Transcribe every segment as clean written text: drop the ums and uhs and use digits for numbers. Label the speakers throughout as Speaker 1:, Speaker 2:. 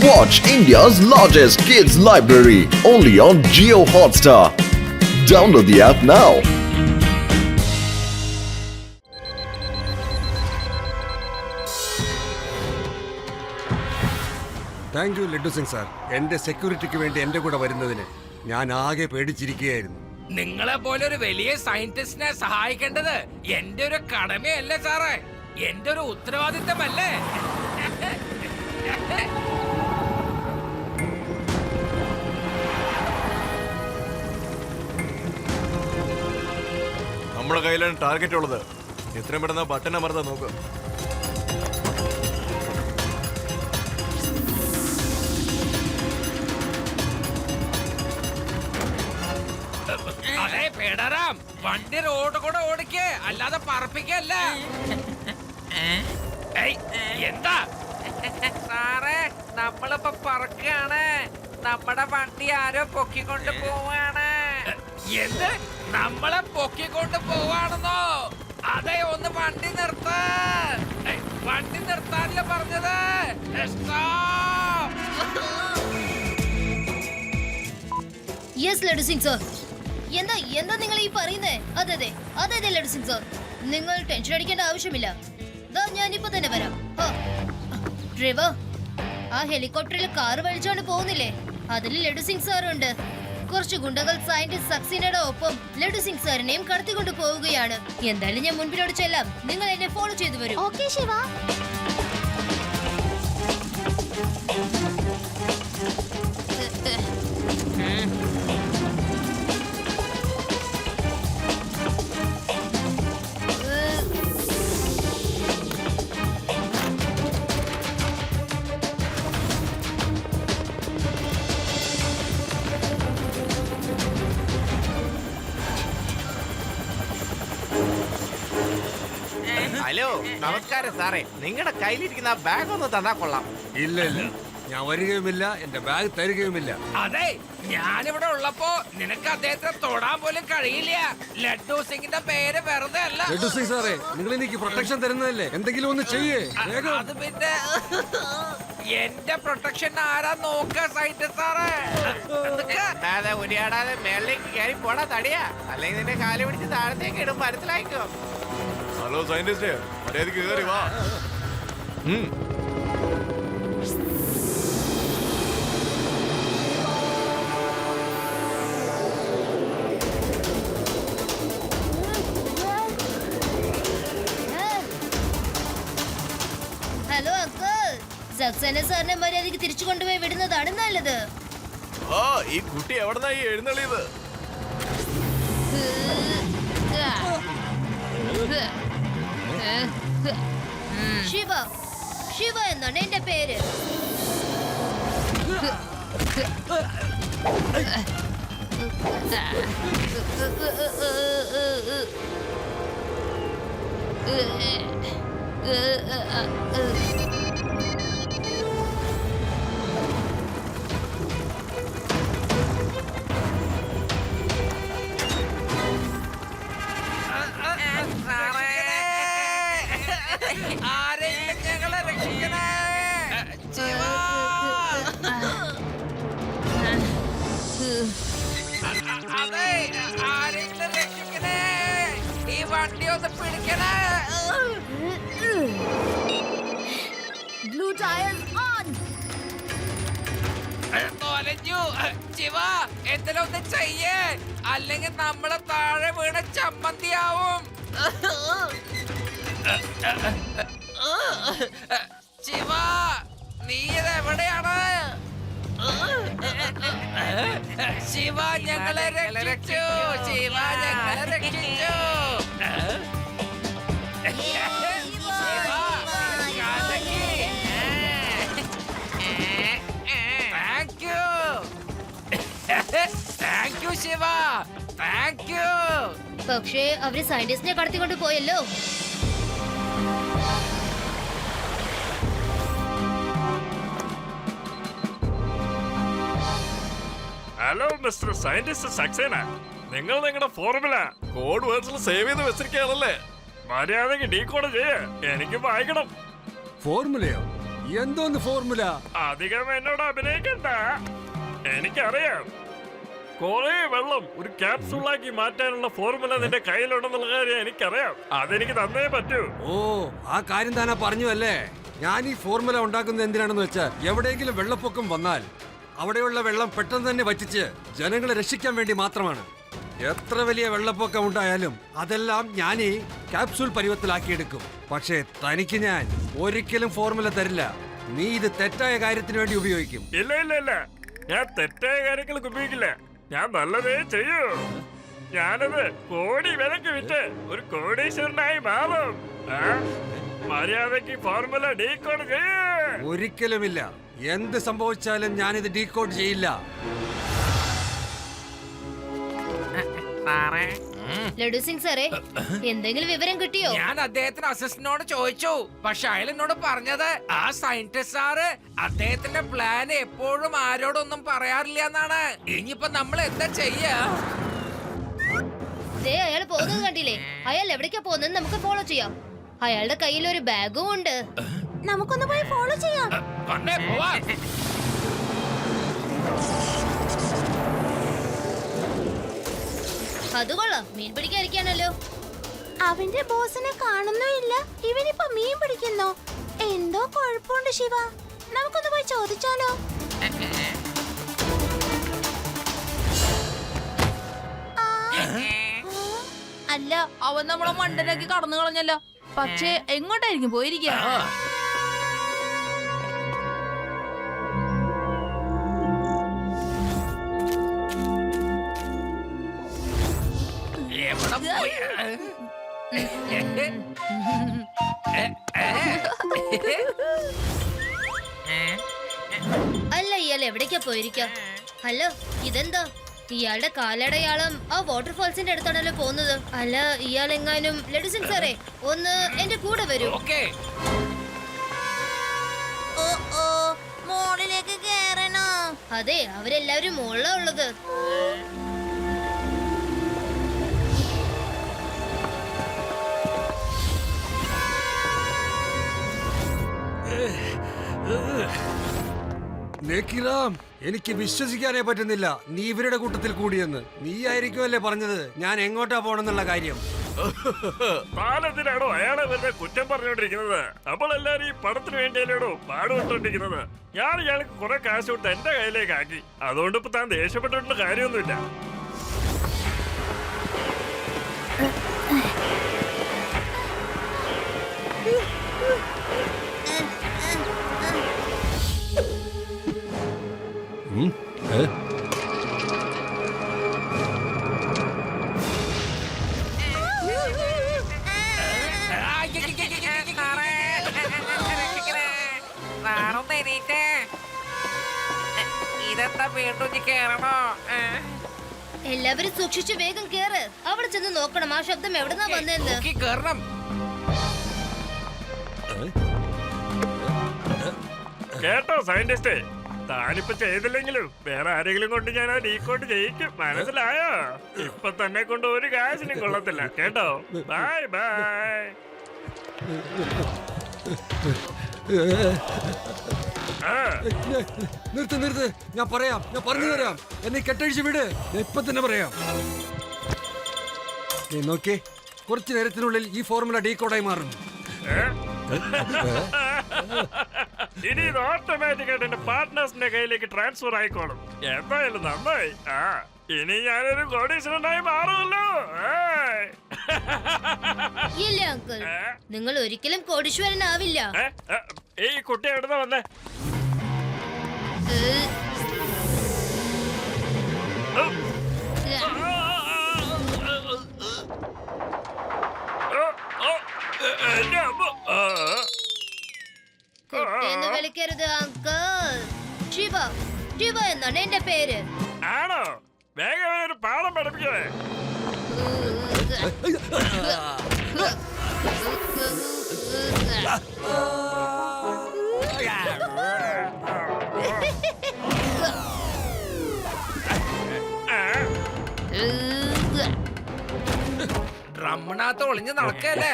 Speaker 1: Watch India's largest kids library only on Jio Hotstar. Download the app now.
Speaker 2: Thank you laddu Singh sir. എന്റെ സെക്യൂരിറ്റിക്ക് വേണ്ടി എന്റെ കൂടെ വരുന്നതിന് ഞാൻ ആകെ പേടിച്ചിരിക്കുകയായിരുന്നു.
Speaker 3: നിങ്ങളെ പോലെ ഒരു വലിയ സയന്റിസ്റ്റിനെ സഹായിക്കേണ്ടത് എന്റെ ഒരു കടമയല്ലേ സാറേ, എന്റെ ഒരു ഉത്തരവാദിത്തമല്ലേ?
Speaker 4: നമ്മുടെ കയ്യിലാണ് ടാർഗറ്റ് ഉള്ളത്. എത്രയും പെട്ടെന്ന് ബട്ടൺ അമർത്താൻ നോക്കുക.
Speaker 3: അതെ പേടറാം, വണ്ടി റോഡ് കൂടെ ഓടിക്കേ, അല്ലാതെ പറപ്പിക്കല്ല. എന്താ
Speaker 5: സാറേ, നമ്മളിപ്പോ പറക്കാണ്. നമ്മുടെ വണ്ടി ആരോ പൊക്കിക്കൊണ്ട് പോവാണ്.
Speaker 3: എന്ത്? നമ്മളെ പൊക്കിക്കൊണ്ട് പോവാണെന്നോ? അതെ, ഒന്ന് വണ്ടി നിർത്ത. വണ്ടി നിർത്താനല്ലേ പറഞ്ഞത്?
Speaker 6: Yes laddu Singh sir. എന്താ എന്താ നിങ്ങൾ ഈ പറയുന്നേ? അതെ അതെ അതെ അതെ ലഡു സിംഗ് സർ, നിങ്ങൾ ടെൻഷൻ അടിക്കേണ്ട ആവശ്യമില്ല. ദാ ഞാനിപ്പോ തന്നെ വരാം. ഡ്രൈവർ, ആ ഹെലികോപ്റ്ററിൽ കാറ് വലിച്ചോണ്ട് പോകുന്നില്ലേ, അതിൽ ലഡു സിംഗ് സാറുണ്ട്. കുറച്ച് ഗുണ്ടകൾ സയന്റിസ്റ്റ് സക്സീനയുടെ ഒപ്പം ലഡു സിംഗ് സാറിനെയും കടത്തിക്കൊണ്ട് പോവുകയാണ്. എന്തായാലും ഞാൻ മുൻപിലോട്ട് ചെല്ലാം, നിങ്ങൾ എന്നെ ഫോളോ ചെയ്തു വരും. ഓക്കേ ശിവ.
Speaker 5: ഹലോ, നമസ്കാരം സാറേ. നിങ്ങളുടെ കയ്യിലിരിക്കുന്ന ആ ബാഗ് ഒന്ന് തന്നാ കൊള്ളാം.
Speaker 2: ഇല്ല ഇല്ല, ഞാൻ വരികയുമില്ല, എന്റെ ബാഗ് തരികയുമില്ല.
Speaker 3: അതെ, ഞാനിവിടെ ഉള്ളപ്പോ നിനക്ക് അദ്ദേഹത്തെ തൊടാൻ പോലും കഴിയില്ല. ലഡ്ഡു സിംഗിന്റെ പേര് വെറുതെ അല്ല.
Speaker 2: ലഡ്ഡു സിംഗ് സാറേ, നിങ്ങൾ എനിക്ക് പ്രൊട്ടക്ഷൻ തരുന്നതല്ലേ, എന്തെങ്കിലും ഒന്ന് ചെയ്യേ വേഗം.
Speaker 3: അത് പിന്നെ എന്റെ പ്രൊട്ടക്ഷൻ ആരാ നോക്ക സൈന്റിസ്റ്റ് സാറേ?
Speaker 5: ഉരിയാടാതെ മേളിലേക്ക് കയറി പോടാ തടിയാ, അല്ലെങ്കിൽ നിന്റെ കാല് പിടിച്ച് താഴത്തേക്ക് ഇടും, മനസ്സിലായിക്കോ?
Speaker 4: ഹലോ സയന്റിസ്റ്റ്, മര്യാദക്ക് കയറി വാ.
Speaker 6: ഹലോ അങ്കിൾ, സക്സേന സാറിനെ മര്യാദയ്ക്ക് തിരിച്ചു കൊണ്ടുപോയി വിടുന്നതാണ് നല്ലത്.
Speaker 4: ആ, ഈ കുട്ടി എവിടെന്നാ ഈ എഴുന്നള്ളിയത്?
Speaker 6: ശിവ, ശിവ എന്നാണ് എന്റെ പേര്.
Speaker 3: ആരെങ്കിലും ഞങ്ങളെ രക്ഷിക്കണേ. അതെ, ആരെങ്കിലും രക്ഷിക്കണേ. ഈ വണ്ടി ഒന്ന് പിടിക്കണേ.
Speaker 6: Blue tyre on.
Speaker 3: തൊലഞ്ഞു. ശിവ, എന്തെങ്കിലും ഒന്ന് ചെയ്യേ, അല്ലെങ്കിൽ നമ്മളെ താഴെ വീണ ചമ്മന്തിയാവും. ശിവ, നീ ഇതെവിടെയാണ്? ശിവ, ഞങ്ങളെ രക്ഷിച്ചു. ശിവ, ഞങ്ങളെ രക്ഷിച്ചു. Thank you Shiva, thank you.
Speaker 6: പക്ഷേ അവര് സയന്റിസ്റ്റിനെ കടത്തിക്കൊണ്ട് പോയല്ലോ.
Speaker 7: ഹലോ മിസ്റ്റർ സയന്റിസ്റ്റ് സക്സേന, നിങ്ങൾ നിങ്ങളുടെ ഫോർമുല
Speaker 4: കോഡ് വേർഡ്സിൽ സേവ് ചെയ്ത് വെച്ചിരിക്കുകയാണല്ലേ?
Speaker 7: മര്യാദക്ക് ഡീകോഡ് ചെയ്യേ, എനിക്ക് വായിക്കണം.
Speaker 2: ഫോർമുലയോ? എന്തോന്ന് ഫോർമുല?
Speaker 7: അധികം എന്നോട് അഭിനയിക്കണ്ട. എനിക്കറിയാം, കൊറേ വെള്ളം ഒരു ക്യാപ്സൂളാക്കി മാറ്റാനുള്ള ഫോർമുല നിന്റെ കയ്യിലുണ്ടെന്നുള്ള കാര്യം എനിക്കറിയാം. അതെനിക്ക് തന്നേ പറ്റൂ.
Speaker 2: ഓ, ആ കാര്യം താനാ പറഞ്ഞു അല്ലേ? ഞാൻ ഈ ഫോർമുല ഉണ്ടാക്കുന്നത് എന്തിനാണെന്ന് വെച്ചാൽ എവിടെയെങ്കിലും വെള്ളപ്പൊക്കം വന്നാൽ അവിടെയുള്ള വെള്ളം പെട്ടെന്ന് തന്നെ വറ്റിച്ച് ജനങ്ങളെ രക്ഷിക്കാൻ വേണ്ടി മാത്രമാണ്. എത്ര വലിയ വെള്ളപ്പൊക്കം ഉണ്ടായാലും അതെല്ലാം ഞാൻ ഈ ക്യാപ്സൂൾ പരുവത്തിലാക്കിയെടുക്കും. പക്ഷേ തനിക്ക് ഞാൻ ഒരിക്കലും ഫോർമുല തരില്ല. നീ ഇത് തെറ്റായ കാര്യത്തിന് വേണ്ടി ഉപയോഗിക്കും.
Speaker 7: ഇല്ല ഇല്ല ഇല്ല, ഞാൻ തെറ്റായ കാര്യങ്ങൾക്ക് ഉപയോഗിക്കില്ല. ഞാൻ നല്ലതേ ചെയ്യൂ. ഞാനത് കോടി വിലക്ക് വിറ്റ് ഒരു കോടീശ്വരനായി മാറും. ആ? മര്യാദക്ക് ഫോർമുല ഡീകോഡ് ചെയ്യൂ.
Speaker 2: ഒരിക്കലുമില്ല. എന്ത് സംഭവിച്ചാലും ഞാനിത് ഡീകോഡ് ചെയ്യില്ല.
Speaker 5: സാറേ
Speaker 6: ലഡു സിംഗ് സാറേ, എന്തെങ്കിലും വിവരം കിട്ടിയോ?
Speaker 3: ഞാൻ അദ്ദേഹത്തിന് അസിസ്റ്റന്റിനോട് ചോദിച്ചു. പക്ഷെ അയാൾ എന്നോട് പറഞ്ഞത് ആ സയന്റിസ്റ്റ് സാറ് അദ്ദേഹത്തിന്റെ പ്ലാൻ എപ്പോഴും ആരോടൊന്നും പറയാറില്ല എന്നാണ്. ഇനിയിപ്പോ നമ്മൾ എന്താ ചെയ്യാ?
Speaker 6: ദേ അയാൾ പോകുന്നത് കണ്ടില്ലേ? അയാൾ എവിടേക്കാ പോകുന്നത് നമുക്ക് ഫോളോ ചെയ്യാം. അയാളുടെ കയ്യിൽ ഒരു ബാഗും ഉണ്ട്. നമുക്കൊന്ന് പോയി ഫോളോ ചെയ്യാം.
Speaker 3: വന്നേ പോവാ.
Speaker 6: അത് കൊള്ളാം, മീൻ പിടിക്കാതിരിക്കാണല്ലോ.
Speaker 8: അവന്റെ ബോസിനെ കാണുന്നുമില്ല. ഇവനിപ്പോ മീൻ പിടിക്കുന്നോ? എന്തോ കുഴപ്പമുണ്ട് ശിവ. നമുക്കൊന്ന് പോയി ചോദിച്ചാലോ?
Speaker 9: അല്ല, അവൻ നമ്മളെ മണ്ടനാക്കി കടന്നു കളഞ്ഞല്ലോ. പക്ഷേ എങ്ങോട്ടായിരിക്കും പോയിരിക്കുക?
Speaker 3: എവിടെ പോയി?
Speaker 6: അല്ല, ഇയാൾ എവിടേക്കാ പോയിരിക്കാം? അല്ല, ഇതെന്താ? ഇയാളുടെ കാലടയാളം ആ വാട്ടർഫാൾസിന്റെ അടുത്താണല്ലോ പോകുന്നത്. അല്ല, ഇയാൾ എങ്ങാനും ലഡു സിംഗ് സാറേ, ഒന്ന് എന്റെ കൂടെ വരൂ.
Speaker 3: ഓക്കേ.
Speaker 8: ഓ ഓ, മോളിലേക്ക് കേറണോ?
Speaker 6: അതെ, അവരെല്ലാവരും മുകളിലാ ഉള്ളത്.
Speaker 2: നെക്കിറാം, എനിക്ക് വിശ്വസിക്കാനേ പറ്റുന്നില്ല നീ ഇവരുടെ കൂട്ടത്തിൽ കൂടിയെന്ന്. നീ ആയിരിക്കുമല്ലേ പറഞ്ഞത് ഞാൻ എങ്ങോട്ടാ പോണെന്നുള്ള കാര്യം?
Speaker 7: താനെന്തിനാണോ അയാളെ വെറുതെ കുറ്റം പറഞ്ഞുകൊണ്ടിരിക്കുന്നത്? അപ്പോൾ എല്ലാരും ഈ പണത്തിന് വേണ്ടിയല്ലേടോ പാടുപെട്ടോണ്ടിരിക്കുന്നത്. ഞാൻ ഇയാൾക്ക് കുറെ കാശ് കൊടുത്ത് എന്റെ കയ്യിലേക്ക് ആക്കി. അതുകൊണ്ട് ഇപ്പൊ താൻ ദേഷ്യപ്പെട്ടിട്ടുള്ള കാര്യമൊന്നുമില്ല.
Speaker 5: സാറൊന്ന് എണീറ്റേ. ഇതെന്താ വീണ്ടും കേറണോ?
Speaker 6: എല്ലാവരും സൂക്ഷിച്ചു വേഗം കേറ്. അവിടെ ചെന്ന് നോക്കണം ആ ശബ്ദം എവിടുന്നാ വന്നതെന്ന്.
Speaker 3: നോക്കി കേറണം.
Speaker 7: കേട്ടോ സയന്റിസ്റ്റ്, താനിപ്പോ ചെയ്തില്ലെങ്കിലും വേറെ ആരെങ്കിലും കൊണ്ട് ഞാൻ ആ ഡീകോഡ് ചെയ്യിക്കും. മനസ്സിലായോ? ഇപ്പൊ തന്നെ കൊണ്ട് ഒരു കാശിനും കൊള്ളത്തില്ല. കേട്ടോ? Bye bye.
Speaker 2: നിർത്ത് നിർത്ത്, ഞാൻ പറയാം, ഞാൻ പറഞ്ഞു തരാം. എന്നെ കെട്ടഴിച്ച് വിട്, ഞാൻ ഇപ്പൊ തന്നെ പറയാം. നോക്കേ, കുറച്ചു നേരത്തിനുള്ളിൽ ഈ ഫോർമുല ഡീകോഡായി മാറും.
Speaker 7: ഇനി ഇത് ഓട്ടോമാറ്റിക് ആയിട്ട് എന്റെ പാർട്ട്നേഴ്സിന്റെ കയ്യിലേക്ക് ട്രാൻസ്ഫർ ആയിക്കോളും. എന്തായാലും നന്നായി. ആ, ഇനി ഞാനൊരു കോടീശ്വരനായി മാറുമല്ലോ.
Speaker 6: ഇല്ല അങ്കിൾ, നിങ്ങൾ ഒരിക്കലും കോടീശ്വരനാവില്ല.
Speaker 7: ഈ കുട്ടി എവിടുന്ന വന്നേ?
Speaker 6: കുട്ടിയെന്ന് വിളിക്കരുത് അങ്കിൾ. ശിവ, ശിവ എന്നാണ് എന്റെ പേര്.
Speaker 7: ആണോ? വേഗം ഒരു പാഠം പഠിപ്പിക്കണേ.
Speaker 3: ഡ്രമ്മിനകത്ത് ഒളിഞ്ഞ് നടക്കല്ലേ?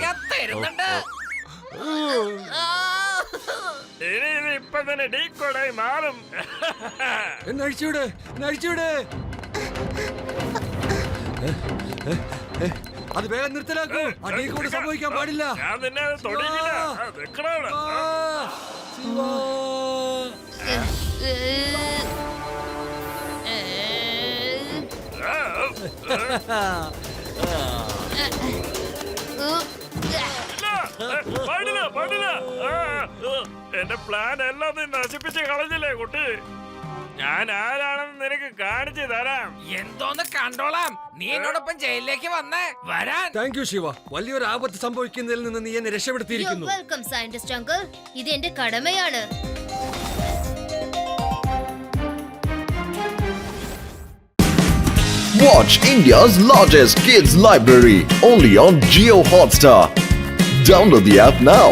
Speaker 3: ഞാൻ തരുന്നുണ്ട്.
Speaker 7: ഇനി ഇത് ഇപ്പൊ തന്നെ ഡീകോഡായി മാറും.
Speaker 2: എന്നെ അഴിച്ചുവിട്, എന്നെ അഴിച്ചുവിട്. അത് വേഗം നിർത്തലാക്കൂ. അടീ കൂടെ സംഭവിക്കാൻ പാടില്ല.
Speaker 7: ഞാൻ നിന്നെ അത് തൊടിയില്ല. നിക്കണോ അവിടെ?
Speaker 2: ശിവാ.
Speaker 7: പാടില്ല, പാടില്ല. എന്റെ പ്ലാൻ എല്ലാം നീ നശിപ്പിച്ച് കളഞ്ഞില്ലേ കുട്ടി. ഞാൻ ആരാണെന്ന് നിനക്ക് കാണിച്ചു തരാം.
Speaker 3: എന്തോന്ന് കണ്ടോളാം. നീ എന്നോടൊപ്പം ജയിലിലേക്ക് വന്നേ വരാൻ.
Speaker 2: Thank you Shiva. വലിയൊരു ആപത്ത് സംഭവിക്കുന്നതിൽ നിന്ന് നീ എന്നെ രക്ഷപ്പെടുത്തിയിരിക്കുന്നു.
Speaker 6: Welcome scientist uncle. ഇത് എന്റെ കടമയാണ്.
Speaker 1: Watch India's largest kids library only on Geo Hotstar. Download the app now.